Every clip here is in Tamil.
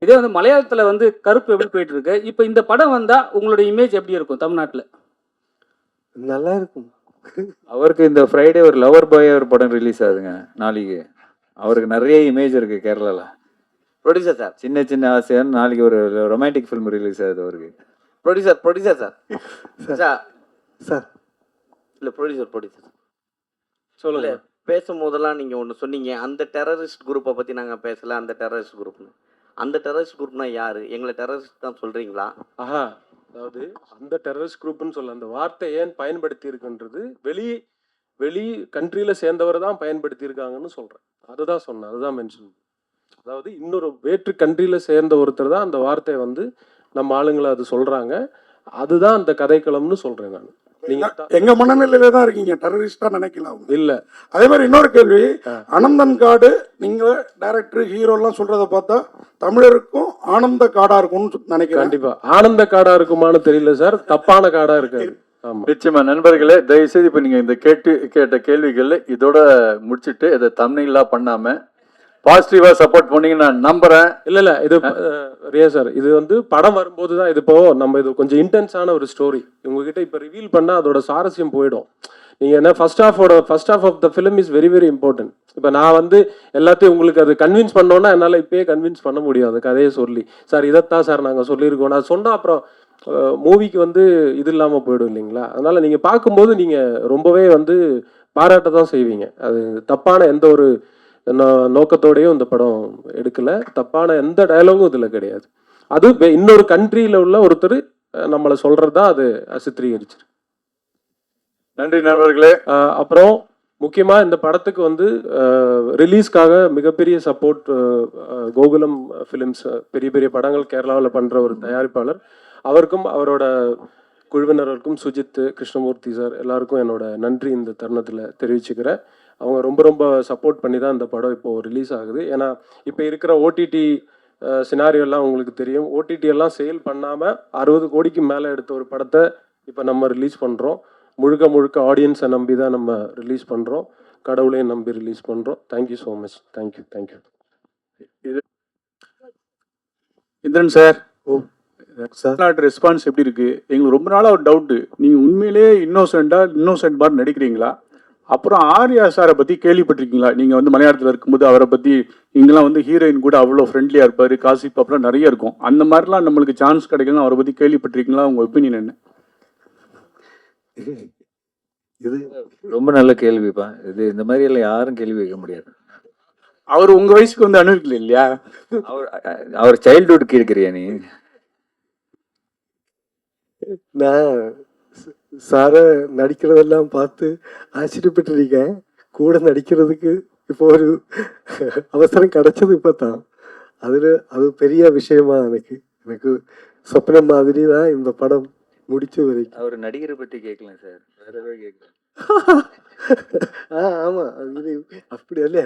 இதே வந்து மலையாளத்துல வந்து கருப்பு எப்படி போயிட்டு இருக்கு, இப்போ இந்த படம் வந்தா உங்களுடைய இமேஜ் எப்படி இருக்கும் தமிழ்நாட்டுல? நல்லா இருக்கும். அவருக்கு இந்த ஃப்ரைடே ஒரு லவர் பாய் ஒரு படம் ரிலீஸ் ஆகுதுங்க நாளைக்கு. அவருக்கு நிறைய இமேஜ் இருக்கு கேரளால. ப்ரொடியூசர் சார், சின்ன சின்ன ஆசையா நாளைக்கு ஒரு ரொமான்டிக் ஃபிலிம் ரிலீஸ் ஆகுது அவருக்கு. ப்ரொடியூசர் சார் சார் சார் இல்லை ப்ரொடியூசர் சொல்லுங்க. பேசும்போதெல்லாம் நீங்கள் ஒன்று சொன்னீங்க, அந்த டெரரிஸ்ட் குரூப்பை பற்றி நாங்கள் பேசலை, அந்த டெரரிஸ்ட் குரூப்னு. அந்த டெரரிஸ்ட் குரூப்னா யார்? எங்களை டெரரிஸ்ட் தான் சொல்கிறீங்களா? ஆஹா, அதாவது அந்த டெரரிஸ்ட் குரூப்னு சொல்ல அந்த வார்த்தை ஏன் பயன்படுத்தி இருக்குன்றது வெளி கண்ட்ரியில சேர்ந்தவர் தான் பயன்படுத்தி இருக்காங்கன்னு சொல்றேன். அதுதான் சொன்னேன், அதுதான் மென்ஷன். அதாவது இன்னொரு வேற்று கண்ட்ரியில சேர்ந்த ஒருத்தர் தான் அந்த வார்த்தையை வந்து நம்ம ஆளுங்களை அது சொல்றாங்க. அதுதான் அந்த கதைக்களம்னு சொல்றேன் நான். நீங்க எங்க மனநிலையில தான் இருக்கீங்க, டெரரிஸ்டா நினைக்கலாம் இல்ல. அதே மாதிரி இன்னொரு கேள்வி, அனந்தன் காடு நீங்க டைரக்டர் ஹீரோ எல்லாம் சொல்றத பார்த்தா தமிழருக்கும் ஆனந்த காடா இருக்கும்னு நினைக்கிறேன். கண்டிப்பா ஆனந்த காடா இருக்குமான்னு தெரியல சார், தப்பான காடா இருக்காது. ஆமா, நிச்சயமா நண்பர்களே, தயவுசெய்து இப்ப நீங்க இந்த கேட்ட கேள்விகள் இதோட முடிச்சுட்டு இதை தம்ப்நெயிலா பண்ணாம பாசிட்டிவா சப்போர்ட் பண்ணீங்க நான் நம்புறேன். இல்ல இது ரியா சார், இது வந்து படம் வரும்போது தான் இது. இப்போ நம்ம இது கொஞ்சம் இன்டென்ஸான ஒரு ஸ்டோரி உங்ககிட்ட இப்போ ரிவீல் பண்ணா அதோட சாரஸ்யம் போயிடும். நீங்க என்ன first half of the film is very very important. இப்போ நான் வந்து எல்லாத்தையும் உங்களுக்கு அது கன்வின்ஸ் பண்ணோன்னா என்னால் இப்பயே கன்வின்ஸ் பண்ண முடியாது. கதையை சொல்லி சார் இதைத்தான் சார் நாங்கள் சொல்லியிருக்கோம் நான் சொன்னால் அப்புறம் மூவிக்கு வந்து இது இல்லாமல் போயிடும் இல்லைங்களா. அதனால நீங்கள் பார்க்கும்போது நீங்கள் ரொம்பவே வந்து பாராட்ட தான் செய்வீங்க. அது தப்பான எந்த ஒரு நோக்கத்தோடையும் இந்த படம் எடுக்கல, தப்பான எந்த டயலாகும் இதுல கிடையாது. அது இன்னொரு கண்ட்ரியில உள்ள ஒருத்தர் நம்மளை சொல்றதுதான் அது சித்திரீகரிச்சிரு. நன்றி நண்பர்களே. அப்புறம் முக்கியமா இந்த படத்துக்கு வந்து ரிலீஸ்க்காக மிகப்பெரிய சப்போர்ட் கோகுலம் ஃபிலிம்ஸ், பெரிய பெரிய படங்கள் கேரளாவில் பண்ற ஒரு தயாரிப்பாளர், அவருக்கும் அவரோட குழுவினருக்கும் சுஜித், கிருஷ்ணமூர்த்தி சார் எல்லாருக்கும் என்னோட நன்றி இந்த தருணத்தில் தெரிவிச்சுக்கிறேன். அவங்க ரொம்ப ரொம்ப சப்போர்ட் பண்ணி தான் இந்த படம் இப்போது ரிலீஸ் ஆகுது. ஏன்னா இப்போ இருக்கிற ஓடிடி சினாரியெல்லாம் உங்களுக்கு தெரியும். ஓடிடி எல்லாம் சேல் பண்ணாமல் 60 கோடிக்கு மேலே எடுத்த ஒரு படத்தை இப்போ நம்ம ரிலீஸ் பண்ணுறோம். முழுக்க ஆடியன்ஸை நம்பி தான் நம்ம ரிலீஸ் பண்ணுறோம், கடவுளையும் நம்பி ரிலீஸ் பண்ணுறோம். Thank you so much. Thank you. Indran sir, sir response எப்படி இருக்கு? எங்களுக்கு ரொம்ப நாளாக ஒரு டவுட்டு, நீங்கள் உண்மையிலேயே இன்னோசென்ட் மாதிரி நடிக்கிறீங்களா? அப்புறம் ஆர்யா சாரை பற்றி கேள்விப்பட்டிருக்கீங்களா? நீங்கள் வந்து மலையாளத்தில் இருக்கும்போது அவரை பற்றி இங்கெல்லாம் வந்து ஹீரோயின் கூட அவ்வளோ ஃப்ரெண்ட்லியாக இருப்பார், காசிப் அப்புறம் நிறைய இருக்கும். அந்த மாதிரிலாம் நம்மளுக்கு சான்ஸ் கிடைக்கலாம், அவரை பற்றி கேள்விப்பட்டிருக்கீங்களா? உங்கள் ஒப்பீனியன் என்ன? இது ரொம்ப நல்ல கேள்விப்பா. இது இந்த மாதிரி எல்லாம் யாரும் கேள்வி வைக்க முடியாது. அவர் உங்கள் வயசுக்கு வந்து அனுபவிக்கல இல்லையா? அவர் சைல்டுஹுட் கேட்குறியா நீ? நான் சாரை நடிக்கிறதெல்லாம் பார்த்து ஆச்சரியப்பட்டிருக்கேன். கூட நடிக்கிறதுக்கு இப்போ ஒரு அவசரம் கிடைச்சது இப்போ தான். அது பெரிய விஷயமா எனக்கு சொப்னம் மாதிரி தான் இந்த படம் முடிச்ச வரைக்கும். அவர் நடிகரை பற்றி கேட்கலாம் சார், வேற ஏதாவது கேட்கலாம். ஆமா, இது அப்படி அல்ல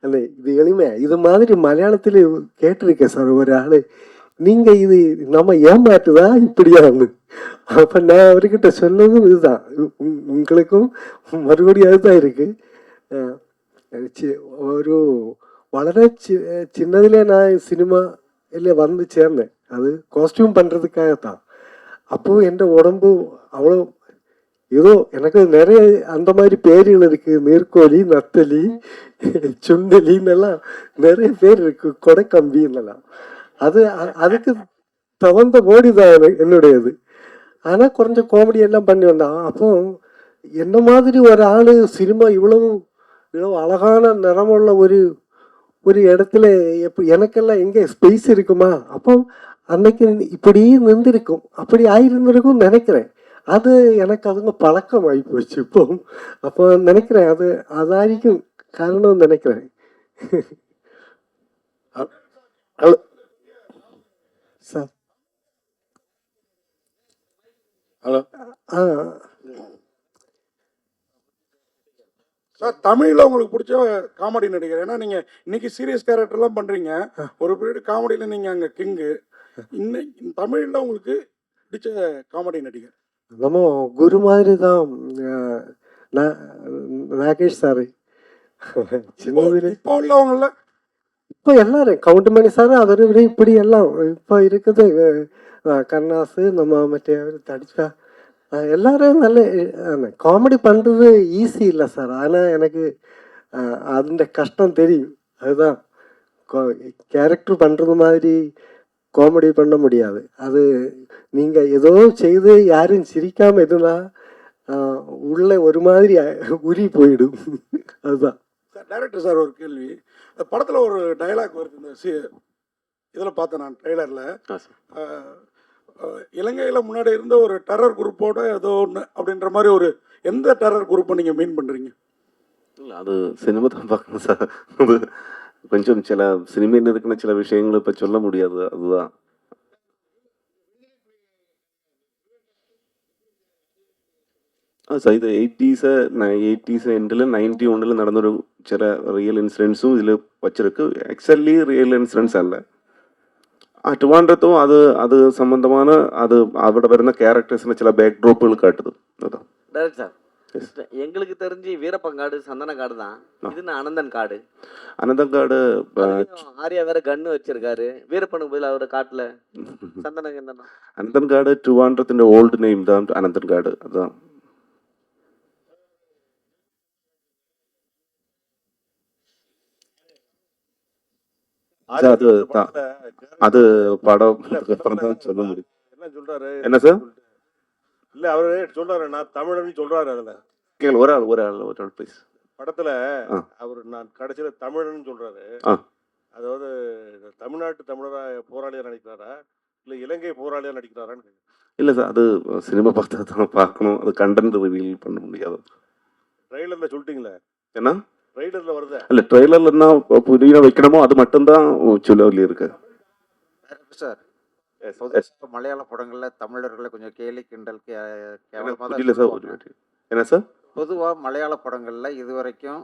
அல்ல, இது எளிமை. இது மாதிரி மலையாளத்தில் கேட்டிருக்கேன் சார் ஒரு ஆளு, நீங்க இது நம்ம ஏமாற்றுதா இப்படியான்னு. அப்ப நான் அவர்கிட்ட சொன்னதும் இதுதான், உங்களுக்கும் மறுபடியும் அதுதான் இருக்கு. ஒரு വളരെ சின்னதிலே நான் சினிமா இல்லை வந்து சேர்ந்தேன், அது காஸ்டியூம் பண்றதுக்காகத்தான். அப்போ என் உடம்பு அவ்வளோ ஏதோ எனக்கு நிறைய அந்த மாதிரி பேர்கள் இருக்கு, நீர்க்கோழி, நத்தலி, சுண்டலின்னெல்லாம் நிறைய பேர் இருக்கு, கொடைக்கம்பின்னெல்லாம். அதுக்கு தகுந்த போடி தான் என்னுடையது. ஆனால் கொஞ்சம் காமெடி எல்லாம் பண்ணி வந்தான். அப்போ என்ன மாதிரி ஒரு ஆள் சினிமா இவ்வளவு அழகான நிறமுள்ள ஒரு இடத்துல எனக்கெல்லாம் எங்கே ஸ்பேஸ் இருக்குமா? அப்போ அன்னைக்கு இப்படி நின்றுருக்கும், அப்படி ஆயிருந்திருக்கும் நினைக்கிறேன். அது எனக்கு அதுங்க பழக்கம் ஆகி போச்சு இப்போ. அப்போ நினைக்கிறேன் அதாയിരിക്കും காரணம் நினைக்கிறேன். சார் ஹலோ சார், தமிழில் உங்களுக்கு பிடிச்ச காமெடி நடிகர்? ஏன்னா நீங்கள் இன்னைக்கு சீரியஸ் கேரக்டர்லாம் பண்ணுறீங்க, ஒரு பீரியட் காமெடியில் நீங்கள் அங்கே கிங்கு. இன்னைக்கு தமிழில் உங்களுக்கு பிடிச்ச காமெடி நடிகர்? நம்ம குரு மாதிரி தான் நாகேஷ் சார். சின்னதுல இப்போ உள்ளவங்கள இப்போ எல்லாரும் கவுண்டமணி சார் அவர் இப்படி எல்லாம் இப்போ இருக்குது கண்ணாசு நம்ம மற்ற தடிச்சா எல்லாரும் நல்ல காமெடி பண்ணுறது ஈஸி இல்லை சார். ஆனால் எனக்கு அந்த கஷ்டம் தெரியும். அதுதான் கேரக்டர் பண்ணுறது மாதிரி காமெடி பண்ண முடியாது. அது நீங்கள் ஏதோ செய்து யாரும் சிரிக்காமல் எதுனா உள்ள ஒரு மாதிரி உரி போயிடும். அதுதான் சார். டைரக்டர் சார், ஒரு கேள்வி. இந்த படத்தில் ஒரு டயலாக் வருது, இந்த இதில் பார்த்தேன் நான் ட்ரெய்லரில். இலங்கையில் முன்னாடி இருந்த ஒரு டெரர் குரூப்போட ஏதோ ஒன்று அப்படின்ற மாதிரி ஒரு எந்த டெரர் குரூப்பை நீங்கள் மீன் பண்ணுறீங்க? இல்லை, அது சினிமா தான் பார்க்கணும் சார். அது கொஞ்சம் சில சினிமையில் இருக்கிற சில விஷயங்களை இப்போ சொல்ல முடியாது. அதுதான் சார். இது 80s எண்டில் 91 நடந்த ஒரு சில ரியல் இன்சிடென்ட்ஸும் இதில் வச்சிருக்கு. ஆக்சுவலி ரியல் இன்சிடென்ட்ஸ் அல்ல. ട്രിവാൻഡ്രത്തും അത് സംബന്ധமான அது അവിടെ വരുന്ന ക്യാരക്ടേഴ്സിന് ചില ബാക്ക് ഡ്രോപ്പുകൾ കാട്ടുது. அதான் டைரக்ட் சார், எங்களுக்கு தெரிஞ்சு வீரப்பங்காடு சந்தனக்காடு தான். இது அனந்தன் காடு. അനന്തങ്കാട് ஆர்யா வேற கன்னு வச்சிருக்காரு. வீரப்பனுக்கு பதில் அவரோட காட்டுல சந்தனம் என்னன்னா അനന്തൻകാട് ട്രിവാൻഡ്രത്തിന്റെ ഓൾഡ് നെയിം தான் അനന്തൻകാട്. அதான் அது படம் அப்புறம் தான் சொல்ல முடியும். என்ன சொல்றாரு? என்ன சார்? இல்ல, அவரு சொல்றாரு நான் தமிழன் சொல்றாரு. அதுல கேள் ஒரு ஆள் ப்ளீஸ். படத்துல அவர் நான் கடைசியில தமிழன் சொல்றாரு. அதாவது தமிழ்நாட்டு தமிழரா போராளியா நடிக்கிறாரா இல்ல இலங்கை போராளியா நடிக்கிறாரான்னு? இல்லை சார், அது சினிமா பார்த்தா தான் பார்க்கணும். அது கண்டென்ட் ரிவீல் பண்ண முடியாது. ட்ரெய்லர்ல சொல்லிட்டீங்களே. ஏன்னா ட்ரெய்லர்ல வருது. இல்லை, ட்ரெய்லர்ல என்ன புரிய வைக்கணுமோ அது மட்டும்தான் சொல்லி இருக்கு சார். மலையாள படங்கள்ல தமிழர்களை கொஞ்சம் கேலி கிண்டல் புரியல சார். ஒரு வாட்டி. என்ன சார்? பொதுவாக மலையாள படங்கள்ல இதுவரைக்கும்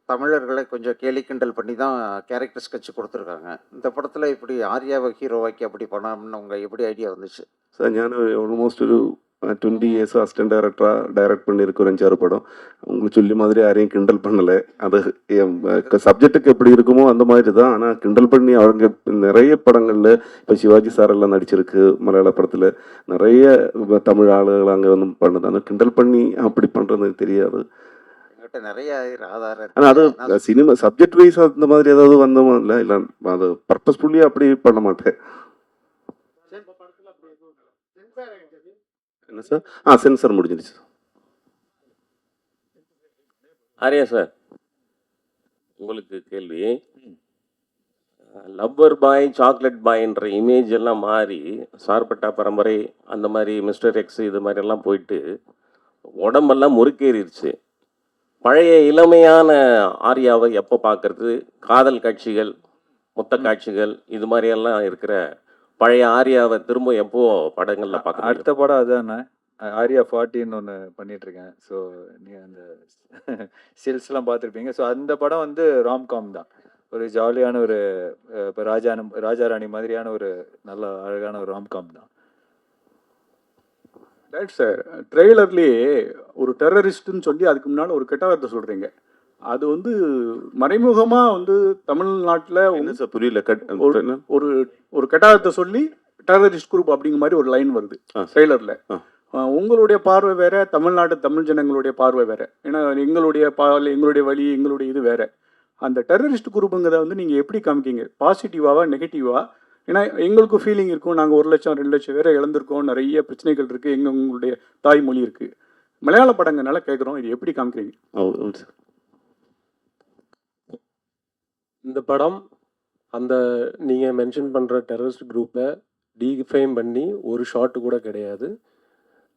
தமிழர்களை கொஞ்சம் கேலி கிண்டல் பண்ணி தான் கேரக்டர் ஸ்கெட்ச் கொடுத்துருக்காங்க. இந்த படத்தில் இப்படி ஆர்யாவை ஹீரோவாக்கி அப்படி பண்ணணும்னு உங்கள் எப்படி ஐடியா வந்துச்சு சார்? ഞാൻ ഓൾമോസ്റ്റ് ഒരു 20 years அசிஸ்டன்ட் டைரக்டராக டைரக்ட் பண்ணியிருக்க ஒரு 5-6 படம். உங்களுக்கு சொல்லி மாதிரி யாரையும் கிண்டல் பண்ணலை. அது சப்ஜெக்ட்டுக்கு எப்படி இருக்குமோ அந்த மாதிரி தான். ஆனால் கிண்டல் பண்ணி அவங்க நிறைய படங்களில் இப்போ சிவாஜி சார் எல்லாம் நடிச்சிருக்கு. மலையாள படத்தில் நிறைய தமிழ் ஆளுகள் அங்கே வந்து பண்ணுது. ஆனால் கிண்டல் பண்ணி அப்படி பண்ணுறது தெரியாது. எங்கிட்ட நிறைய ஆதாரம். ஆனால் அது சினிமா சப்ஜெக்ட் வைஸ் அந்த மாதிரி ஏதாவது வந்தோமோ இல்லை அது பர்பஸ்ஃபுல்லி அப்படி பண்ண மாட்டேன். என்ன சார்? சென்சார் முடிஞ்சிருச்சு. ஆரியா சார், உங்களுக்கு கேள்வி. லவ்வர் பாய், சாக்லேட் பாய்ன்ற இமேஜ் எல்லாம் மாறி சார்பட்டா பரம்பரை அந்த மாதிரி மிஸ்டர் எக்ஸ் இது மாதிரி எல்லாம் போயிட்டு உடம்பெல்லாம் முறுக்கேறிடுச்சு. பழைய இளமையான ஆர்யாவை எப்போ பார்க்கறது? காதல் காட்சிகள், மொத்த காட்சிகள் இது மாதிரியெல்லாம் இருக்கிற பழைய ஆர்யாவை திரும்ப எப்போ படங்கள்ல பார்க்க? அடுத்த படம் அதுதானே, ஆர்யா 40ன்னு ஒன்று பண்ணிட்டு இருக்கேன். ஸோ நீங்கள் அந்த ஸ்டில்ஸ்லாம் பார்த்துருப்பீங்க. ஸோ அந்த படம் வந்து ராம்காம் தான். ஒரு ஜாலியான ஒரு இப்போ ராஜா ராணி மாதிரியான ஒரு நல்ல அழகான ஒரு ராம்காம் தான். Right sir. ட்ரெய்லர்லேயே ஒரு டெரரிஸ்ட்டுன்னு சொல்லி அதுக்கு முன்னால் ஒரு கெட்ட வார்த்தை சொல்கிறீங்க. அது வந்து மறைமுகமாக வந்து தமிழ்நாட்டில் என்ன சார் புரியல? ஒரு ஒரு கெட்ட வார்த்தை சொல்லி டெரரிஸ்ட் குரூப் அப்படிங்கிற மாதிரி ஒரு லைன் வருது ட்ரெய்லரில். உங்களுடைய பார்வை வேற, தமிழ்நாட்டு தமிழ் ஜனங்களுடைய பார்வை வேற. ஏன்னா எங்களுடைய எங்களுடைய வழி, எங்களுடைய இது வேற. அந்த டெரரிஸ்ட் குரூப்புங்கிறத வந்து நீங்கள் எப்படி காமிக்கிங்க? பாசிட்டிவாவா நெகட்டிவா? ஏன்னா எங்களுக்கும் ஃபீலிங் இருக்கும். நாங்கள் 1 லட்சம் 2 லட்சம் பேரை இழந்திருக்கோம். நிறைய பிரச்சனைகள் இருக்குது. உங்களுடைய தாய்மொழி இருக்குது. மலையாள படங்கனால கேட்குறோம், இது எப்படி காமிக்கிறீங்க? இந்த படம் அந்த நீங்கள் மென்ஷன் பண்ணுற டெரரிஸ்ட் குரூப்பை டீஃபைம் பண்ணி ஒரு ஷாட்டு கூட கிடையாது.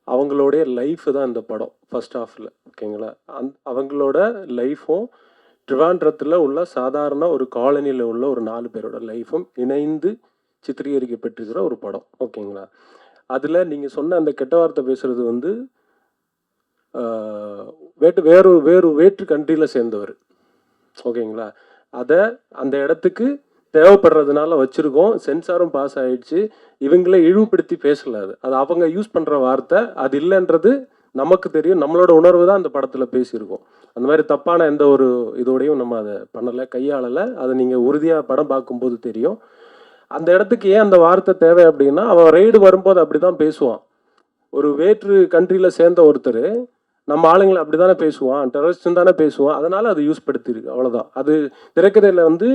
அவங்களுடைய லைஃப் தான் இந்த படம் ஃபர்ஸ்ட் ஹாஃபில். ஓகேங்களா? அவங்களோட லைஃப்பும் ட்ரிவாண்ட்ரத்தில் உள்ள சாதாரண ஒரு காலனியில் உள்ள ஒரு 4 பேரோட லைஃப்பும் இணைந்து சித்திரீகரிக்கப்பட்டிருக்கிற ஒரு படம். ஓகேங்களா? அதில் நீங்கள் சொன்ன அந்த கெட்ட வார்த்தை பேசுகிறது வந்து வேற்று கண்ட்ரியில் சேர்ந்தவர். ஓகேங்களா? அதை அந்த இடத்துக்கு தேவைப்படுறதுனால வச்சுருக்கோம். சென்சாரும் பாஸ் ஆகிடுச்சு. இவங்களே இழிவுபடுத்தி பேசல. அது அவங்க யூஸ் பண்ணுற வார்த்தை. அது இல்லைன்றது நமக்கு தெரியும், நம்மளோட உணர்வு தான் அந்த படத்தில் பேசியிருக்கோம். அந்த மாதிரி தப்பான எந்த ஒரு இதோடையும் நம்ம அதை பண்ணலை, கையாளலை. அதை நீங்கள் உறுதியாக படம் பார்க்கும்போது தெரியும். அந்த இடத்துக்கு ஏன் அந்த வார்த்தை தேவை அப்படின்னா, அவன் ரைடு வரும்போது அப்படி தான் பேசுவான். ஒரு வேற்று கண்ட்ரியில் சேர்ந்த ஒருத்தர் நம்ம ஆளுங்களை அப்படி தானே பேசுவான், டெரரிஸ்ட்னு தானே பேசுவான். அதனால் அது யூஸ் படுத்தியிருக்கு, அவ்வளோதான். அது திரைக்கதையில் வந்து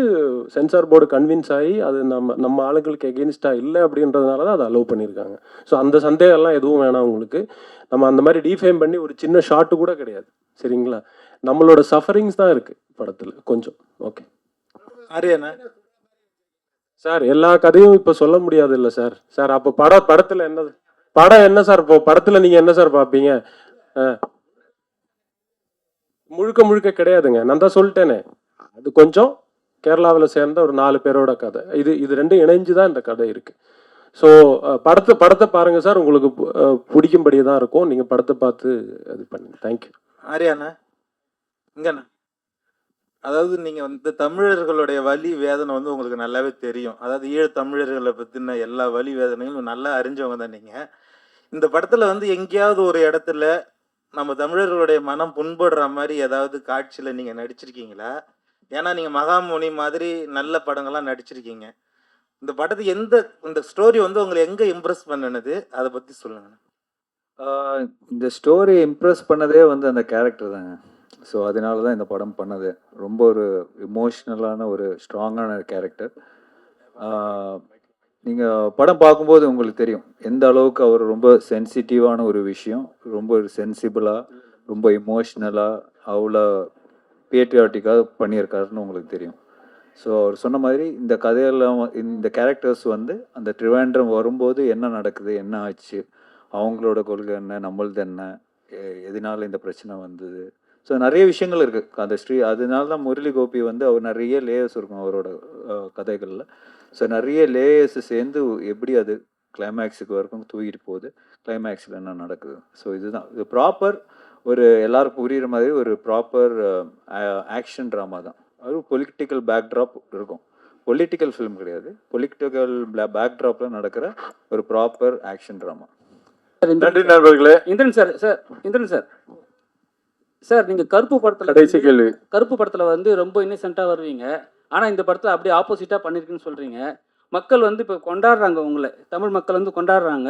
சென்சார் போர்டு கன்வின்ஸ் ஆகி அது நம்ம ஆளுங்களுக்கு எகெயின்ஸ்டாக இல்லை அப்படின்றதுனால தான் அதை அலோவ் பண்ணியிருக்காங்க. ஸோ அந்த சந்தேகம்லாம் எதுவும் வேணாம் உங்களுக்கு. நம்ம அந்த மாதிரி டீஃபேம் பண்ணி ஒரு சின்ன ஷாட்டு கூட கிடையாது, சரிங்களா? நம்மளோட சஃபரிங்ஸ் தான் இருக்குது படத்தில் கொஞ்சம். ஓகே ஆரியண்ணா சார், எல்லா கதையும் இப்போ சொல்ல முடியாது இல்லை சார். சார் அப்போ படத்தில் படம் என்ன சார்? இப்போ படத்தில் நீங்கள் என்ன சார் பார்ப்பீங்க? முழுக்க கிடையாதுங்க, நான் தான் சொல்லிட்டேனே. அது கொஞ்சம் கேரளாவில் சேர்ந்த ஒரு 4 பேரோட கதை. இது ரெண்டும் இணைஞ்சு தான் இந்த கதை இருக்குது. ஸோ படத்தை பாருங்கள் சார், உங்களுக்கு பிடிக்கும்படி தான் இருக்கும். நீங்கள் படத்தை பார்த்து இது பண்ணுங்க. தேங்க்யூ. ஆரியாண்ணா இங்கண்ணா, அதாவது நீங்கள் வந்து தமிழர்களுடைய வலி வேதனை வந்து உங்களுக்கு நல்லாவே தெரியும். அதாவது ஈழத் தமிழர்களை பற்றின எல்லா வலி வேதனையும் நல்லா அறிஞ்சவங்க தான் நீங்கள். இந்த படத்தில் வந்து எங்கேயாவது ஒரு இடத்துல நம்ம தமிழர்களுடைய மனம் புண்படுற மாதிரி ஏதாவது காட்சியில் நீங்கள் நடிச்சிருக்கீங்களா? ஏன்னா நீங்கள் மகாமுனி மாதிரி நல்ல படங்கள்லாம் நடிச்சிருக்கீங்க. இந்த படத்துக்கு இந்த ஸ்டோரி வந்து உங்களை எங்கே இம்ப்ரெஸ் பண்ணுனது, அதை பற்றி சொல்லுங்கள். இந்த ஸ்டோரி இம்ப்ரெஸ் பண்ணதே வந்து அந்த கேரக்டர் தாங்க. ஸோ அதனால தான் இந்த படம் பண்ணது. ரொம்ப ஒரு இமோஷ்னலான ஒரு ஸ்ட்ராங்கான கேரக்டர். நீங்கள் படம் பார்க்கும்போது உங்களுக்கு தெரியும் எந்த அளவுக்கு அவர் ரொம்ப சென்சிட்டிவான ஒரு விஷயம், ரொம்ப ஒரு சென்சிபிளாக, ரொம்ப இமோஷ்னலாக, அவ்வளோ பேட்ரியாட்டிக்காக பண்ணியிருக்காருன்னு உங்களுக்கு தெரியும். ஸோ அவர் சொன்ன மாதிரி இந்த கதையெல்லாம் இந்த கேரக்டர்ஸ் வந்து அந்த ட்ரிவாண்ட்ரம் வரும்போது என்ன நடக்குது, என்ன ஆச்சு, அவங்களோட கொள்கை என்ன, நம்மளது என்ன, எதனால இந்த பிரச்சனை வந்தது. ஸோ நிறைய விஷயங்கள் இருக்குது அந்த அதனால தான் முரளி கோபி வந்து அவர் நிறைய லேயர்ஸ் இருக்கும் அவரோட கதைகளில். ஸோ நிறைய லேயர்ஸ் சேர்ந்து எப்படி அது கிளைமேக்ஸுக்கு வரைக்கும் தூக்கிட்டு போகுது, கிளைமேக்ஸில் என்ன நடக்குது. ஸோ இதுதான் இது ப்ராப்பர் ஒரு எல்லாருக்கும் புரிகிற மாதிரி ஒரு ப்ராப்பர் ஆக்ஷன் ட்ராமா தான். அது பொலிட்டிக்கல் பேக்ட்ராப் இருக்கும். பொலிட்டிக்கல் ஃபிலிம் கிடையாது, பொலிட்டிக்கல் பேக்ட்ராப்பில் நடக்கிற ஒரு ப்ராப்பர் ஆக்ஷன் ட்ராமா. நன்றி நண்பர்களே. இந்திரன் சார் நீங்கள் கருப்பு படத்தில் கடைசி கேள்வி. கருப்பு படத்தில் வந்து ரொம்ப இன்னசென்ட்டாக வருவீங்க, ஆனால் இந்த படத்தில் அப்படியே ஆப்போசிட்டாக பண்ணியிருக்குன்னு சொல்கிறீங்க. மக்கள் வந்து இப்போ கொண்டாடுறாங்க, உங்களை தமிழ் மக்கள் வந்து கொண்டாடுறாங்க.